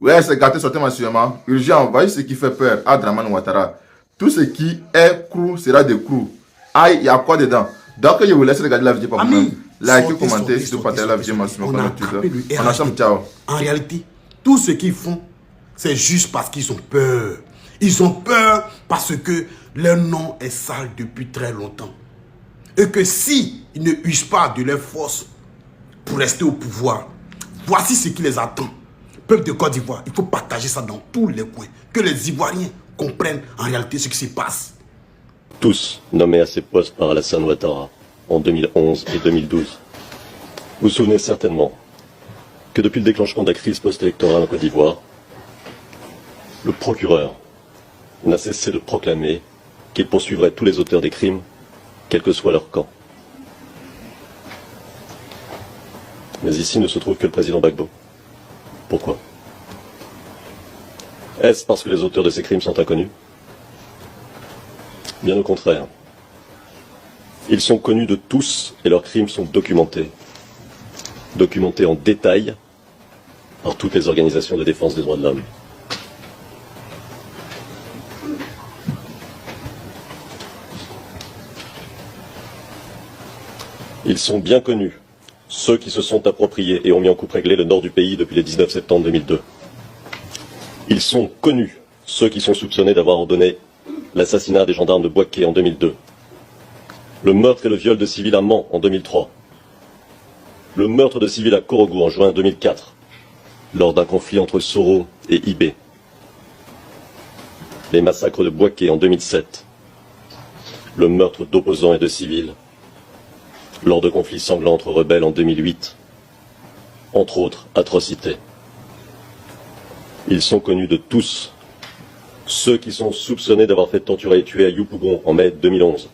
Ouais, c'est gâté sortez massivement. Urgent, voyez ce qui fait peur à Draman Ouattara. Tout ce qui est crou sera des crous. Aïe, il y a quoi dedans? Donc, je vous laisse regarder la vidéo par vous-même. Amis, Likez, commentez, si vous partagez la vidéo massivement on sur a notre attrapé le Twitter. On ensemble, ciao. En réalité, tout ce qu'ils font, c'est juste parce qu'ils ont peur. Ils ont peur parce que leur nom est sale depuis très longtemps. Et que si ils ne usent pas de leur force pour rester au pouvoir, voici ce qui les attend. Peuple de Côte d'Ivoire, il faut partager ça dans tous les coins. Que les Ivoiriens comprennent en réalité ce qui se passe. Tous nommés à ces postes par Alassane Ouattara en 2011 et 2012. Vous vous souvenez certainement que depuis le déclenchement de la crise post-électorale en Côte d'Ivoire, le procureur n'a cessé de proclamer qu'il poursuivrait tous les auteurs des crimes, quel que soit leur camp. Mais ici ne se trouve que le président Gbagbo. Pourquoi? Est-ce parce que les auteurs de ces crimes sont inconnus? Bien au contraire. Ils sont connus de tous et leurs crimes sont documentés. Documentés en détail par toutes les organisations de défense des droits de l'homme. Ils sont bien connus, ceux qui se sont appropriés et ont mis en coupe réglée le nord du pays depuis le 19 septembre 2002. Ils sont connus, ceux qui sont soupçonnés d'avoir ordonné l'assassinat des gendarmes de Bouaké en 2002, le meurtre et le viol de civils à Mans en 2003, le meurtre de civils à Korogo en juin 2004, lors d'un conflit entre Soro et Ibé, les massacres de Bouaké en 2007, le meurtre d'opposants et de civils, lors de conflits sanglants entre rebelles en 2008, entre autres atrocités. Ils sont connus de tous, ceux qui sont soupçonnés d'avoir fait torturer et tuer à Yopougon en mai 2011,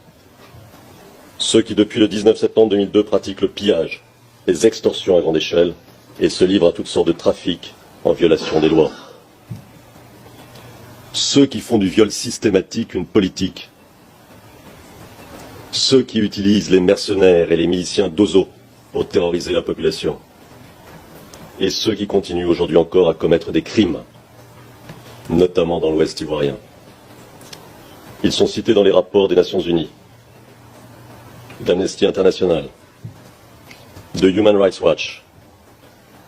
ceux qui depuis le 19 septembre 2002 pratiquent le pillage, les extorsions à grande échelle et se livrent à toutes sortes de trafics en violation des lois. Ceux qui font du viol systématique une politique. Ceux qui utilisent les mercenaires et les miliciens d'Ozo pour terroriser la population. Et ceux qui continuent aujourd'hui encore à commettre des crimes, notamment dans l'Ouest ivoirien. Ils sont cités dans les rapports des Nations Unies, d'Amnesty International, de Human Rights Watch,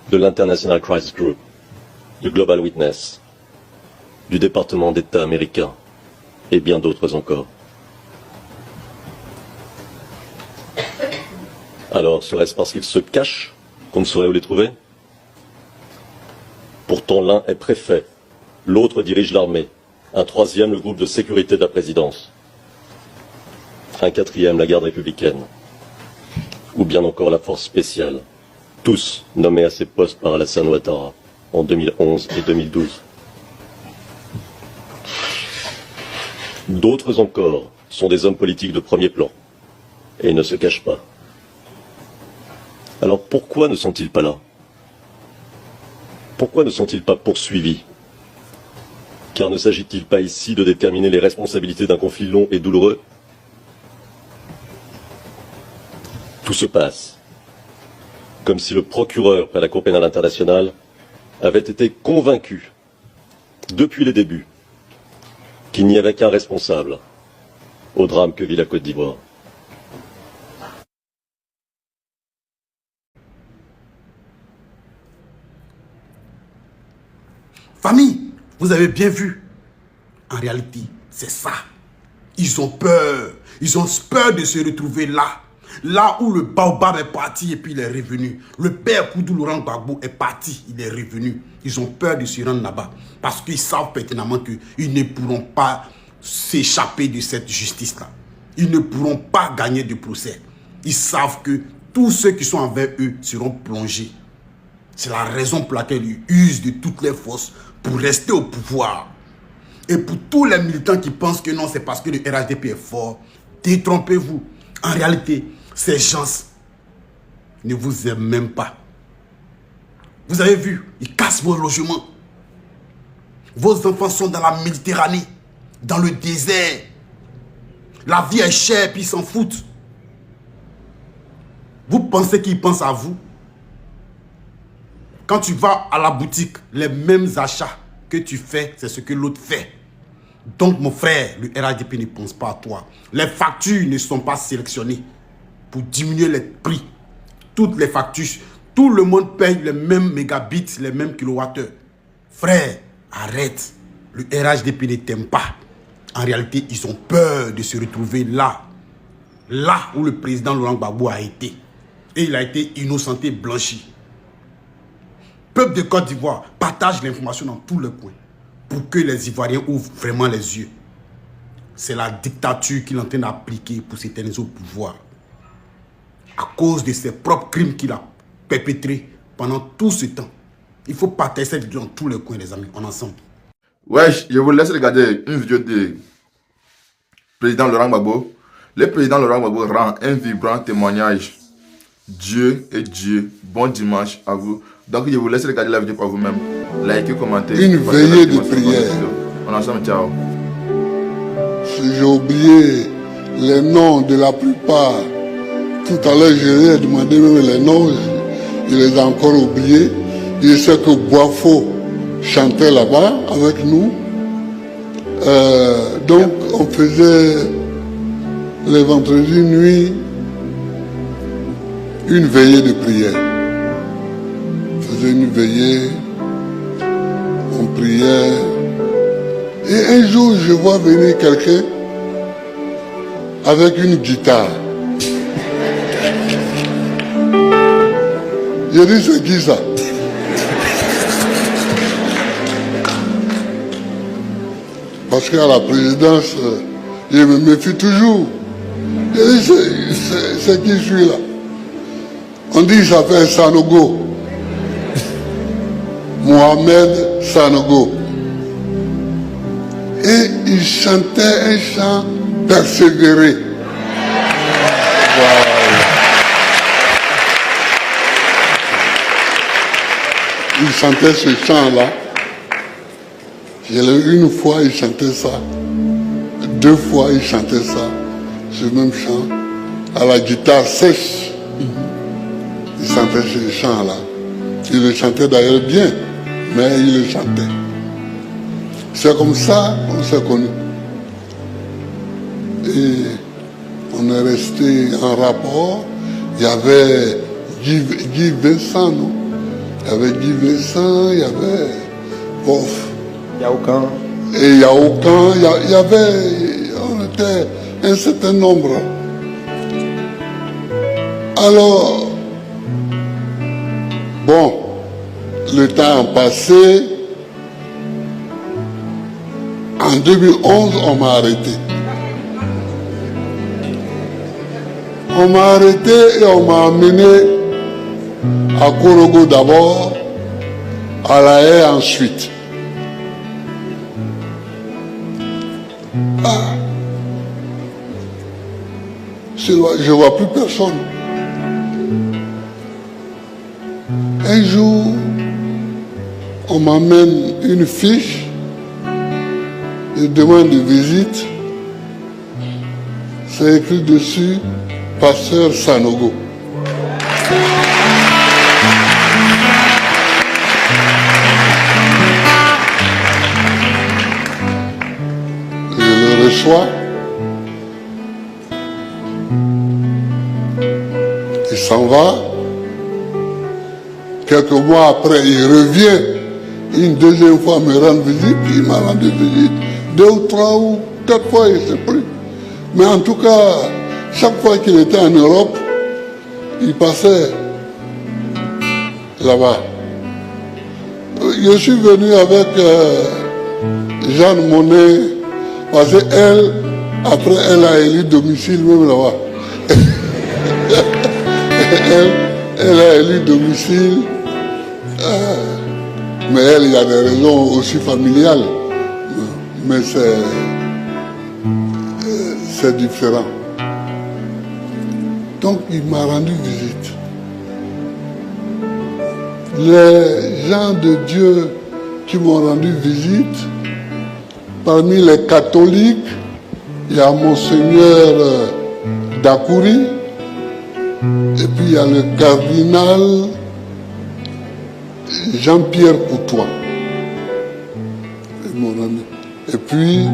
de l'International Crisis Group, de Global Witness, du département d'État américain et bien d'autres encore. Alors, serait-ce parce qu'ils se cachent qu'on ne saurait où les trouver? Pourtant, l'un est préfet, l'autre dirige l'armée, un troisième le groupe de sécurité de la présidence, un quatrième la garde républicaine, ou bien encore la force spéciale, tous nommés à ces postes par Alassane Ouattara en 2011 et 2012. D'autres encore sont des hommes politiques de premier plan et ne se cachent pas. Alors pourquoi ne sont-ils pas là? Pourquoi ne sont-ils pas poursuivis? Car ne s'agit-il pas ici de déterminer les responsabilités d'un conflit long et douloureux? Tout se passe comme si le procureur près la Cour pénale internationale avait été convaincu, depuis les débuts, qu'il n'y avait qu'un responsable au drame que vit la Côte d'Ivoire. Famille, vous avez bien vu. En réalité, c'est ça. Ils ont peur. Ils ont peur de se retrouver là. Là où le baobab est parti et puis il est revenu. Le père Koudou Laurent Gbagbo est parti, il est revenu. Ils ont peur de se rendre là-bas. Parce qu'ils savent pertinemment qu'ils ne pourront pas s'échapper de cette justice-là. Ils ne pourront pas gagner de procès. Ils savent que tous ceux qui sont envers eux seront plongés. C'est la raison pour laquelle ils usent de toutes les forces pour rester au pouvoir. Et pour tous les militants qui pensent que non, c'est parce que le RHDP est fort, détrompez-vous. En réalité, ces gens ne vous aiment même pas. Vous avez vu, ils cassent vos logements. Vos enfants sont dans la Méditerranée, dans le désert. La vie est chère, puis ils s'en foutent. Vous pensez qu'ils pensent à vous? Quand tu vas à la boutique, les mêmes achats que tu fais, c'est ce que l'autre fait. Donc, mon frère, le RHDP ne pense pas à toi. Les factures ne sont pas sélectionnées pour diminuer les prix. Toutes les factures, tout le monde paye les mêmes mégabits, les mêmes kilowattheures. Frère, arrête. Le RHDP ne t'aime pas. En réalité, ils ont peur de se retrouver là. Là où le président Laurent Gbagbo a été. Et il a été innocenté, blanchi. Peuple de Côte d'Ivoire, partage l'information dans tous les coins pour que les Ivoiriens ouvrent vraiment les yeux. C'est la dictature qu'il est en train d'appliquer pour s'éterniser au pouvoir. À cause de ses propres crimes qu'il a perpétrés pendant tout ce temps. Il faut partager cette vidéo dans tous les coins, les amis, en ensemble. Ouais, je vous laisse regarder une vidéo du président Laurent Gbagbo. Le président Laurent Gbagbo rend un vibrant témoignage. Dieu est Dieu. Bon dimanche à vous. Donc je vous laisse regarder la vidéo par vous-même. Likez, commentez. Une veillée de prière. On ensemble, ciao. J'ai oublié les noms de la plupart. Tout à l'heure, je lui ai demandé même les noms. Il les a encore oubliés. Je sais que Boifo chantait là-bas avec nous. Donc, on faisait les vendredis nuit une veillée de prière. On faisait une veillée, on priait. Et un jour, je vois venir quelqu'un avec une guitare. J'ai dit, c'est qui ça? Parce qu'à la présidence, je me méfie toujours. J'ai dit, c'est qui celui-là? On dit qu'il s'appelle Sanogo. Mohamed Sanogo. Et il chantait un chant persévéré. Voilà. Il chantait ce chant-là. Une fois, il chantait ça. 2 fois, il chantait ça. Ce même chant. À la guitare sèche. Il chantait ce chant-là. Il le chantait d'ailleurs bien. Mais il le chantait. C'est comme ça qu'on s'est connus. Et on est resté en rapport. Il y avait Guy Vincent, non? Il y avait Guy Vincent, il y avait Bof. Yaoukan. Et Yaoukan, il y avait, on était un certain nombre. Alors, bon, le temps a passé. En 2011, on m'a arrêté. On m'a arrêté et on m'a amené à Korogo d'abord, à La Haye ensuite. Ah, je ne vois plus personne. Un jour, on m'amène une fiche de demande de visite. C'est écrit dessus Pasteur Sanogo. Je le reçois. Il s'en va. Quelques mois après, il revient une deuxième fois me rendre visite. Il m'a rendu visite 2 ou 3 ou 4 fois, je ne sais plus. Mais en tout cas, chaque fois qu'il était en Europe, il passait là-bas. Je suis venu avec Jeanne Monnet, parce qu'elle, après, elle a élu domicile même là-bas. elle a élu domicile, mais elle, il y a des raisons aussi familiales. Mais c'est différent. Donc, il m'a rendu visite. Les gens de Dieu qui m'ont rendu visite, parmi les catholiques, il y a Monseigneur Dakouri, et puis il y a le cardinal Jean-Pierre Courtois. Mon ami. Et puis,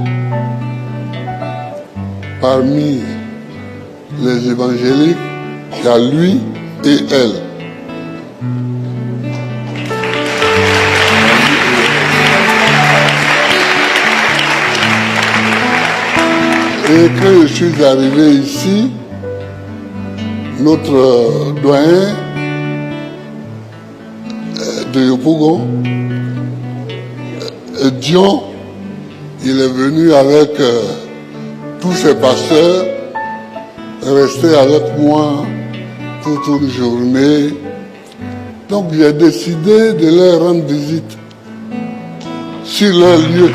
parmi les évangéliques, il y a lui et elle. Et quand je suis arrivé ici, notre doyen de Yopougon, Dion, il est venu avec tous ses pasteurs, rester avec moi toute une journée. Donc j'ai décidé de leur rendre visite sur leur lieu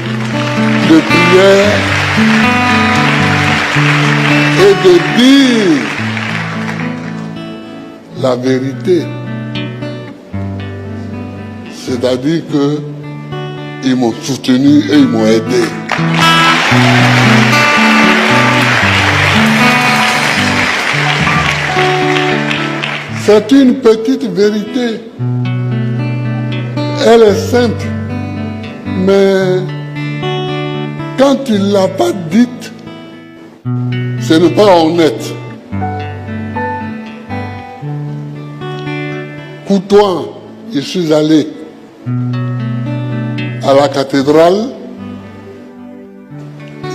de prière et de dire la vérité. C'est-à-dire qu'ils m'ont soutenu et ils m'ont aidé. C'est une petite vérité. Elle est simple. Mais quand tu ne l'as pas dite, ce n'est pas honnête. Courtois, je suis allé à la cathédrale,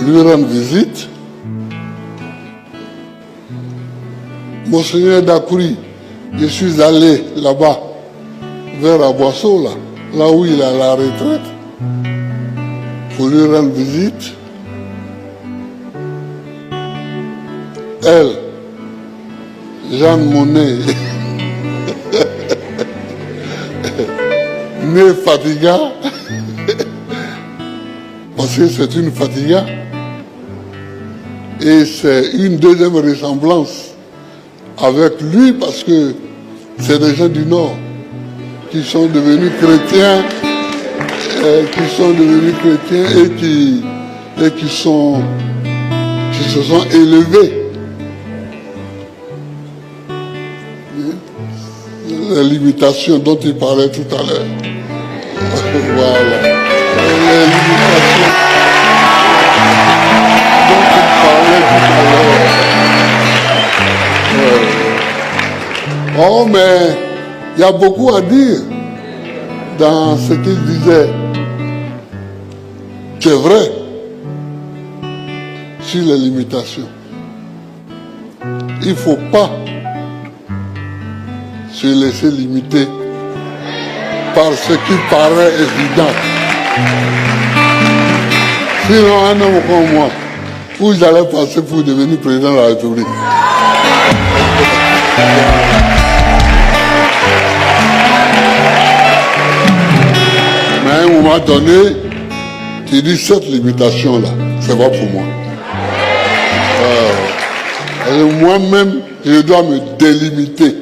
lui rendre visite. Monseigneur Dakouri, je suis allé là-bas, vers Aboisseau, là où il est à la retraite, pour lui rendre visite. Elle, Jeanne Monnet, née Fatiga, parce que c'est une Fatiga, et c'est une deuxième ressemblance avec lui parce que c'est des gens du Nord qui sont devenus chrétiens, et qui se sont élevés. Les limitations dont il parlait tout à l'heure. Voilà. Les limitations dont il parlait tout à l'heure. Oh, mais il y a beaucoup à dire dans ce qu'il disait. C'est vrai sur les limitations. Il ne faut pas se laisser limiter par ce qui paraît évident. Sinon, un homme comme moi, vous allez passer pour devenir président de la République. Mais à un moment donné, tu dis cette limitation-là, c'est pas pour moi. Moi-même, je dois me délimiter.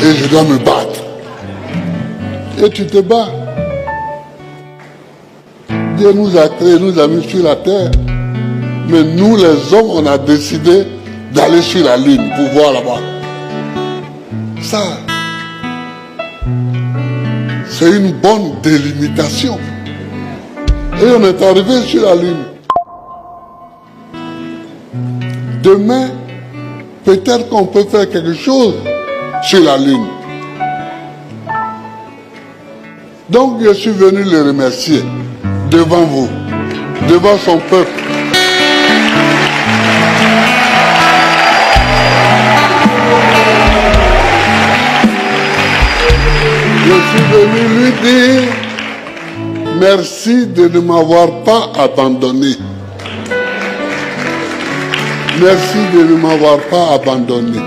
Et je dois me battre. Et tu te bats. Dieu nous a créés, nous a mis sur la terre. Mais nous, les hommes, on a décidé d'aller sur la lune pour voir là-bas. Ça, c'est une bonne délimitation. Et on est arrivé sur la lune. Demain, peut-être qu'on peut faire quelque chose sur la lune. Donc je suis venu le remercier devant vous, devant son peuple. Je suis venu lui dire merci de ne m'avoir pas abandonné. Merci de ne m'avoir pas abandonné.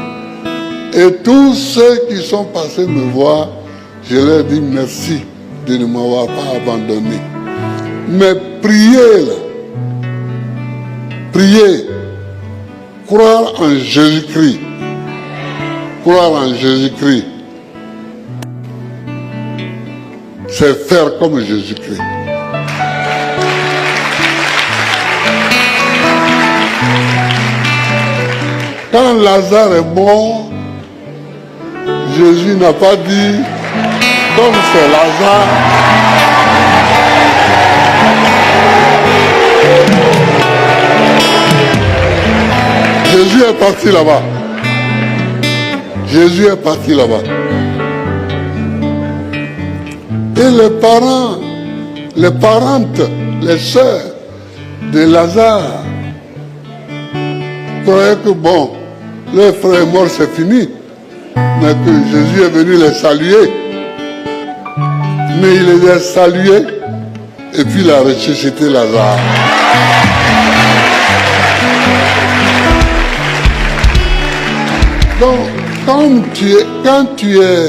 Et tous ceux qui sont passés me voir, je leur dis merci de ne m'avoir pas abandonné. Mais priez, là. Priez. Croire en Jésus-Christ. Croire en Jésus-Christ. C'est faire comme Jésus-Christ. Quand Lazare est mort, Jésus n'a pas dit comme c'est Lazare, Jésus est parti là-bas. Jésus est parti là-bas. Et les parents, les parentes, les sœurs de Lazare croyaient que bon, leur frère est mort, c'est fini. Mais que Jésus est venu les saluer. Mais il les a salués et puis il a ressuscité Lazare. Donc, quand tu es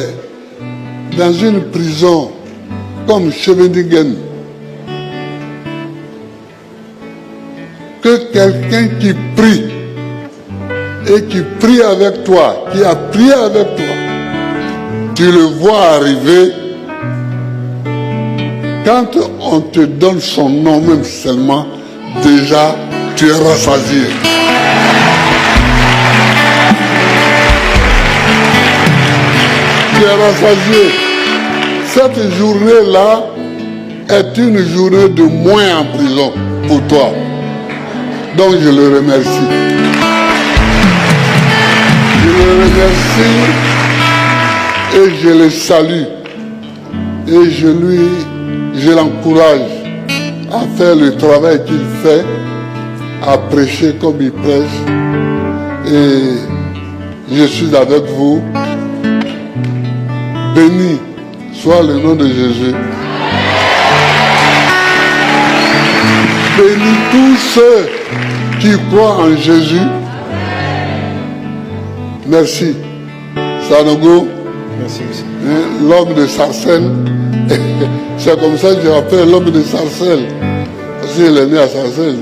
dans une prison comme Scheveningen, que quelqu'un qui prie et qui prie avec toi, qui a prié avec toi, tu le vois arriver, quand on te donne son nom même seulement, déjà tu es rassasié. Tu es rassasié. Cette journée-là est une journée de moins en prison pour toi. Donc je le remercie. Je le remercie et je le salue. Et je l'encourage à faire le travail qu'il fait, à prêcher comme il prêche. Et je suis avec vous. Béni soit le nom de Jésus. Béni tous ceux qui croient en Jésus. Merci. Sanogo. Merci, monsieur. L'homme de Sarcelles. C'est comme ça que je l'appelle l'homme de Sarcelles. Parce qu'il est né à Sarcelles.